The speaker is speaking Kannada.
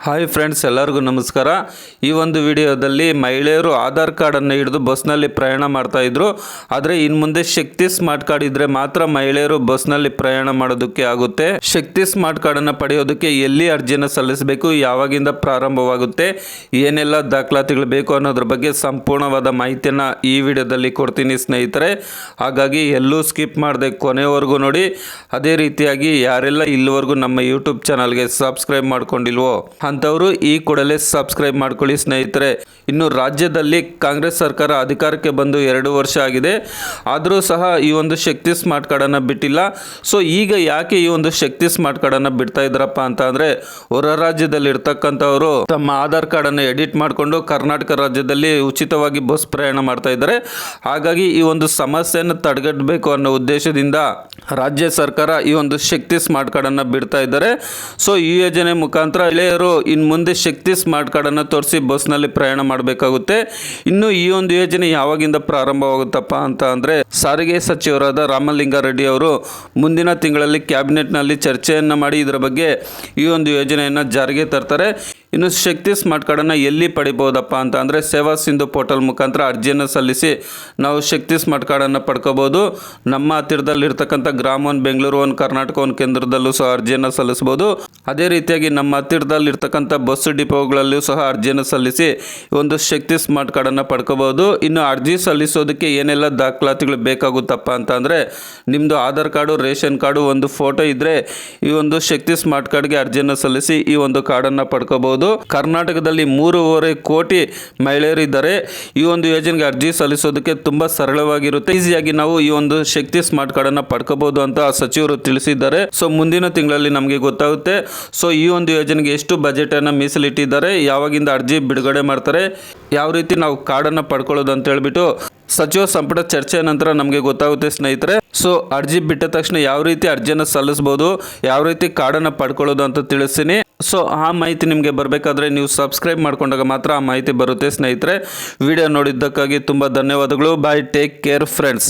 ಹಾಯ್ ಫ್ರೆಂಡ್ಸ್, ಎಲ್ಲರಿಗೂ ನಮಸ್ಕಾರ. ಈ ಒಂದು ವಿಡಿಯೋದಲ್ಲಿ ಮಹಿಳೆಯರು ಆಧಾರ್ ಕಾರ್ಡನ್ನು ಹಿಡಿದು ಬಸ್ನಲ್ಲಿ ಪ್ರಯಾಣ ಮಾಡ್ತಾಯಿದ್ರು. ಆದರೆ ಇನ್ನು ಮುಂದೆ ಶಕ್ತಿ ಸ್ಮಾರ್ಟ್ ಕಾರ್ಡ್ ಇದ್ದರೆ ಮಾತ್ರ ಮಹಿಳೆಯರು ಬಸ್ನಲ್ಲಿ ಪ್ರಯಾಣ ಮಾಡೋದಕ್ಕೆ ಆಗುತ್ತೆ. ಶಕ್ತಿ ಸ್ಮಾರ್ಟ್ ಕಾರ್ಡನ್ನು ಪಡೆಯೋದಕ್ಕೆ ಎಲ್ಲಿ ಅರ್ಜಿಯನ್ನು ಸಲ್ಲಿಸಬೇಕು, ಯಾವಾಗಿಂದ ಪ್ರಾರಂಭವಾಗುತ್ತೆ, ಏನೆಲ್ಲ ದಾಖಲಾತಿಗಳು ಬೇಕು ಅನ್ನೋದ್ರ ಬಗ್ಗೆ ಸಂಪೂರ್ಣವಾದ ಮಾಹಿತಿಯನ್ನು ಈ ವಿಡಿಯೋದಲ್ಲಿ ಕೊಡ್ತೀನಿ ಸ್ನೇಹಿತರೆ. ಹಾಗಾಗಿ ಎಲ್ಲೂ ಸ್ಕಿಪ್ ಮಾಡದೆ ಕೊನೆವರೆಗೂ ನೋಡಿ. ಅದೇ ರೀತಿಯಾಗಿ ಯಾರೆಲ್ಲ ಇಲ್ಲಿವರೆಗೂ ನಮ್ಮ ಯೂಟ್ಯೂಬ್ ಚಾನಲ್ಗೆ ಸಬ್ಸ್ಕ್ರೈಬ್ ಮಾಡ್ಕೊಂಡಿಲ್ವೋ ಅಂಥವರು ಈ ಕೂಡಲೇ ಸಬ್ಸ್ಕ್ರೈಬ್ ಮಾಡ್ಕೊಳ್ಳಿ ಸ್ನೇಹಿತರೆ. ಇನ್ನು ರಾಜ್ಯದಲ್ಲಿ ಕಾಂಗ್ರೆಸ್ ಸರ್ಕಾರ ಅಧಿಕಾರಕ್ಕೆ ಬಂದು 2 ವರ್ಷ ಆಗಿದೆ. ಆದರೂ ಸಹ ಈ ಒಂದು ಶಕ್ತಿ ಸ್ಮಾರ್ಟ್ ಕಾರ್ಡನ್ನು ಬಿಟ್ಟಿಲ್ಲ. ಸೊ ಈಗ ಯಾಕೆ ಈ ಒಂದು ಶಕ್ತಿ ಸ್ಮಾರ್ಟ್ ಕಾರ್ಡನ್ನು ಬಿಡ್ತಾ ಇದ್ದಾರಪ್ಪ ಅಂತ ಅಂದರೆ, ಹೊರ ರಾಜ್ಯದಲ್ಲಿ ಇರ್ತಕ್ಕಂಥವರು ತಮ್ಮ ಆಧಾರ್ ಕಾರ್ಡನ್ನು ಎಡಿಟ್ ಮಾಡಿಕೊಂಡು ಕರ್ನಾಟಕ ರಾಜ್ಯದಲ್ಲಿ ಉಚಿತವಾಗಿ ಬಸ್ ಪ್ರಯಾಣ ಮಾಡ್ತಾ ಇದ್ದಾರೆ. ಹಾಗಾಗಿ ಈ ಒಂದು ಸಮಸ್ಯೆಯನ್ನು ತಡೆಗಟ್ಟಬೇಕು ಅನ್ನೋ ಉದ್ದೇಶದಿಂದ ರಾಜ್ಯ ಸರ್ಕಾರ ಈ ಒಂದು ಶಕ್ತಿ ಸ್ಮಾರ್ಟ್ ಕಾರ್ಡನ್ನು ಬಿಡ್ತಾ ಇದ್ದಾರೆ. ಸೊ ಈ ಯೋಜನೆ ಮುಖಾಂತರ ಮಹಿಳೆಯರು ಇನ್ನು ಮುಂದೆ ಶಕ್ತಿ ಸ್ಮಾರ್ಟ್ ಕಾರ್ಡನ್ನು ತೋರಿಸಿ ಬಸ್ನಲ್ಲಿ ಪ್ರಯಾಣ ಮಾಡಬೇಕಾಗುತ್ತೆ. ಇನ್ನು ಈ ಒಂದು ಯೋಜನೆ ಯಾವಾಗಿಂದ ಪ್ರಾರಂಭವಾಗುತ್ತಪ್ಪ ಅಂತ ಅಂದರೆ, ಸಾರಿಗೆ ಸಚಿವರಾದ ರಾಮಲಿಂಗಾರೆಡ್ಡಿ ಅವರು ಮುಂದಿನ ತಿಂಗಳಲ್ಲಿ ಕ್ಯಾಬಿನೆಟ್ನಲ್ಲಿ ಚರ್ಚೆಯನ್ನು ಮಾಡಿ ಇದರ ಬಗ್ಗೆ ಈ ಒಂದು ಯೋಜನೆಯನ್ನು ಜಾರಿಗೆ ತರ್ತಾರೆ. ಇನ್ನು ಶಕ್ತಿ ಸ್ಮಾರ್ಟ್ ಕಾರ್ಡನ್ನು ಎಲ್ಲಿ ಪಡಿಬೋದಪ್ಪ ಅಂತ ಅಂದರೆ, ಸೇವಾ ಸಿಂಧು ಪೋರ್ಟಲ್ ಮುಖಾಂತರ ಅರ್ಜಿಯನ್ನು ಸಲ್ಲಿಸಿ ನಾವು ಶಕ್ತಿ ಸ್ಮಾರ್ಟ್ ಕಾರ್ಡನ್ನು ಪಡ್ಕೋಬೋದು. ನಮ್ಮ ಹತ್ತಿರದಲ್ಲಿರ್ತಕ್ಕಂಥ ಗ್ರಾಮ 1, ಬೆಂಗಳೂರು 1, ಕರ್ನಾಟಕ 1 ಕೇಂದ್ರದಲ್ಲೂ ಸಹ ಅರ್ಜಿಯನ್ನು ಸಲ್ಲಿಸ್ಬೋದು. ಅದೇ ರೀತಿಯಾಗಿ ನಮ್ಮ ಹತ್ತಿರದಲ್ಲಿರ್ತಕ್ಕಂಥ ಬಸ್ ಡಿಪೋಗಳಲ್ಲೂ ಸಹ ಅರ್ಜಿಯನ್ನು ಸಲ್ಲಿಸಿ ಒಂದು ಶಕ್ತಿ ಸ್ಮಾರ್ಟ್ ಕಾರ್ಡನ್ನು ಪಡ್ಕೋಬೋದು. ಇನ್ನು ಅರ್ಜಿ ಸಲ್ಲಿಸೋದಕ್ಕೆ ಏನೆಲ್ಲ ದಾಖಲಾತಿಗಳು ಬೇಕಾಗುತ್ತಪ್ಪ ಅಂತ ಅಂದರೆ, ನಿಮ್ಮದು ಆಧಾರ್ ಕಾರ್ಡು, ರೇಷನ್ ಕಾರ್ಡು, ಒಂದು ಫೋಟೋ ಇದ್ದರೆ ಈ ಒಂದು ಶಕ್ತಿ ಸ್ಮಾರ್ಟ್ ಕಾರ್ಡ್ಗೆ ಅರ್ಜಿಯನ್ನು ಸಲ್ಲಿಸಿ ಈ ಒಂದು ಕಾರ್ಡನ್ನು ಪಡ್ಕೋಬೋದು. ಕರ್ನಾಟಕದಲ್ಲಿ 3.5 ಕೋಟಿ ಮಹಿಳೆಯರು ಇದ್ದಾರೆ. ಈ ಒಂದು ಯೋಜನೆಗೆ ಅರ್ಜಿ ಸಲ್ಲಿಸೋದಕ್ಕೆ ತುಂಬ ಸರಳವಾಗಿರುತ್ತೆ. ಈಸಿಯಾಗಿ ನಾವು ಈ ಒಂದು ಶಕ್ತಿ ಸ್ಮಾರ್ಟ್ ಕಾರ್ಡನ್ನು ಪಡ್ಕೋಬಹುದು ಅಂತ ಸಚಿವರು ತಿಳಿಸಿದ್ದಾರೆ. ಸೊ ಮುಂದಿನ ತಿಂಗಳಲ್ಲಿ ನಮಗೆ ಗೊತ್ತಾಗುತ್ತೆ. ಸೊ ಈ ಒಂದು ಯೋಜನೆಗೆ ಎಷ್ಟು ಬಜೆಟ್ ಅನ್ನು ಮೀಸಲಿಟ್ಟಿದ್ದಾರೆ, ಯಾವಾಗಿಂದ ಅರ್ಜಿ ಬಿಡುಗಡೆ ಮಾಡ್ತಾರೆ, ಯಾವ ರೀತಿ ನಾವು ಕಾರ್ಡನ್ನು ಪಡ್ಕೊಳ್ಳೋದು ಅಂತ ಹೇಳ್ಬಿಟ್ಟು ಸಚಿವ ಸಂಪುಟ ಚರ್ಚೆಯ ನಂತರ ನಮಗೆ ಗೊತ್ತಾಗುತ್ತೆ ಸ್ನೇಹಿತರೆ. ಸೊ ಅರ್ಜಿ ಬಿಟ್ಟ ತಕ್ಷಣ ಯಾವ ರೀತಿ ಅರ್ಜಿಯನ್ನು ಸಲ್ಲಿಸ್ಬೋದು, ಯಾವ ರೀತಿ ಕಾರ್ಡನ್ನು ಪಡ್ಕೊಳ್ಳೋದು ಅಂತ ತಿಳಿಸ್ತೀನಿ. ಸೊ ಆ ಮಾಹಿತಿ ನಿಮಗೆ ಬರಬೇಕಾದ್ರೆ ನೀವು ಸಬ್ಸ್ಕ್ರೈಬ್ ಮಾಡ್ಕೊಂಡಾಗ ಮಾತ್ರ ಆ ಮಾಹಿತಿ ಬರುತ್ತೆ ಸ್ನೇಹಿತರೆ. ವಿಡಿಯೋ ನೋಡಿದ್ದಕ್ಕಾಗಿ ತುಂಬ ಧನ್ಯವಾದಗಳು. ಬಾಯ್, ಟೇಕ್ ಕೇರ್ ಫ್ರೆಂಡ್ಸ್.